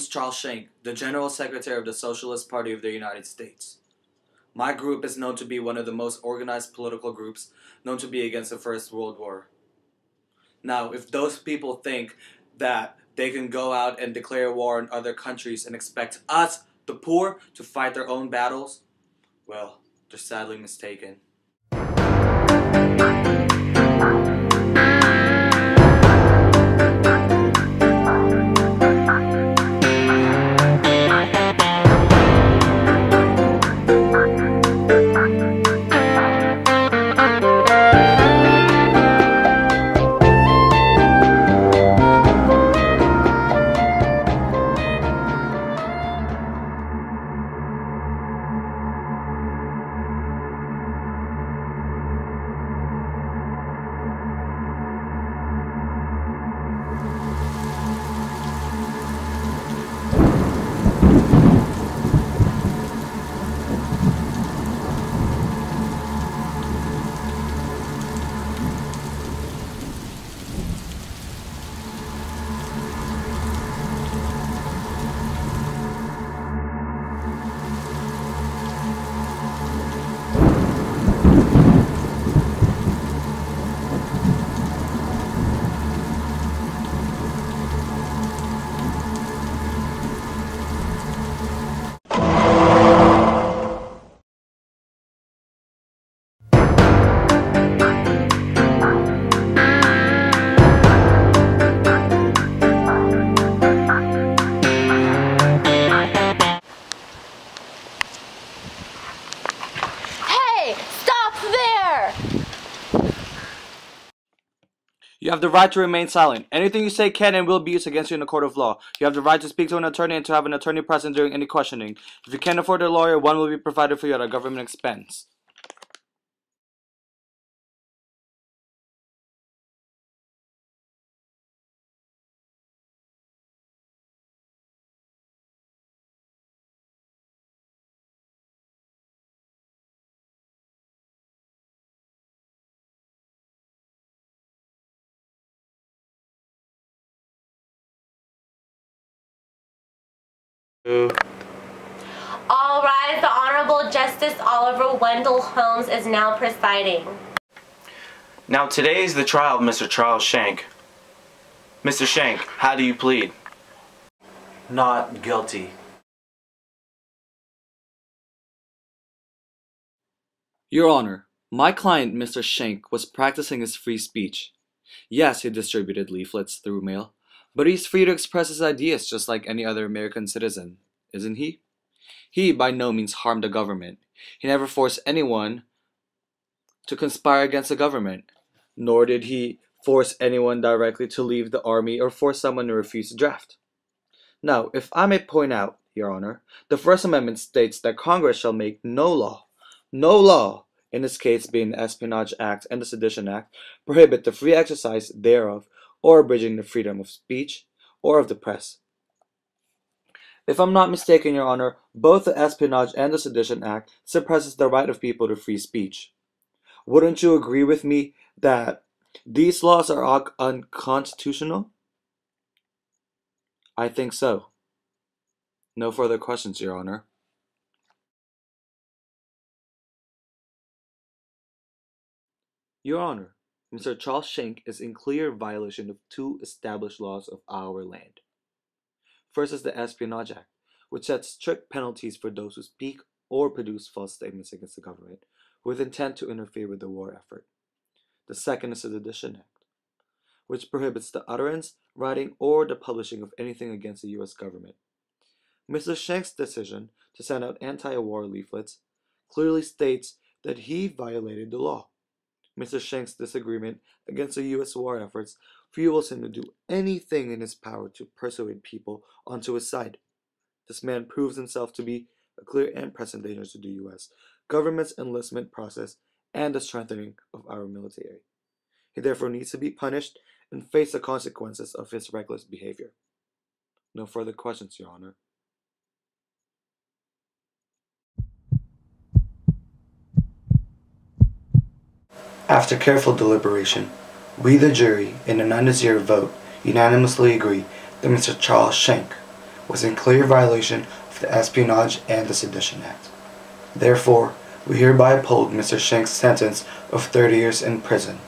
is Charles Schenck, the General Secretary of the Socialist Party of the United States. My group is known to be one of the most organized political groups known to be against the First World War. Now, if those people think that they can go out and declare war on other countries and expect us, the poor, to fight their own battles, well, they're sadly mistaken. You have the right to remain silent. Anything you say can and will be used against you in a court of law. You have the right to speak to an attorney and to have an attorney present during any questioning. If you can't afford a lawyer, one will be provided for you at a government expense. All rise. The Honorable Justice Oliver Wendell Holmes is now presiding. Now today is the trial of Mr. Charles Schenck. Mr. Schenck, how do you plead? Not guilty. Your Honor, my client, Mr. Schenck, was practicing his free speech. Yes, he distributed leaflets through mail, but he's free to express his ideas just like any other American citizen, isn't he? He by no means harmed the government. He never forced anyone to conspire against the government, nor did he force anyone directly to leave the army or force someone to refuse to draft. Now, if I may point out, Your Honor, the First Amendment states that Congress shall make no law, in this case being the Espionage Act and the Sedition Act, prohibit the free exercise thereof or abridging the freedom of speech or of the press. If I'm not mistaken, Your Honor, both the Espionage and the Sedition Act suppresses the right of people to free speech. Wouldn't you agree with me that these laws are unconstitutional? I think so. No further questions, Your Honor. Your Honor, Mr. Charles Schenck is in clear violation of two established laws of our land. First is the Espionage Act, which sets strict penalties for those who speak or produce false statements against the government with intent to interfere with the war effort. The second is the Sedition Act, which prohibits the utterance, writing, or the publishing of anything against the U.S. government. Mr. Schenck's decision to send out anti-war leaflets clearly states that he violated the law. Mr. Schenck's disagreement against the U.S. war efforts fuels him to do anything in his power to persuade people onto his side. This man proves himself to be a clear and present danger to the U.S. government's enlistment process and the strengthening of our military. He therefore needs to be punished and face the consequences of his reckless behavior. No further questions, Your Honor. After careful deliberation, we the jury, in a 9-0 vote, unanimously agree that Mr. Charles Schenck was in clear violation of the Espionage and the Sedition Act. Therefore, we hereby uphold Mr. Schenck's sentence of 30 years in prison.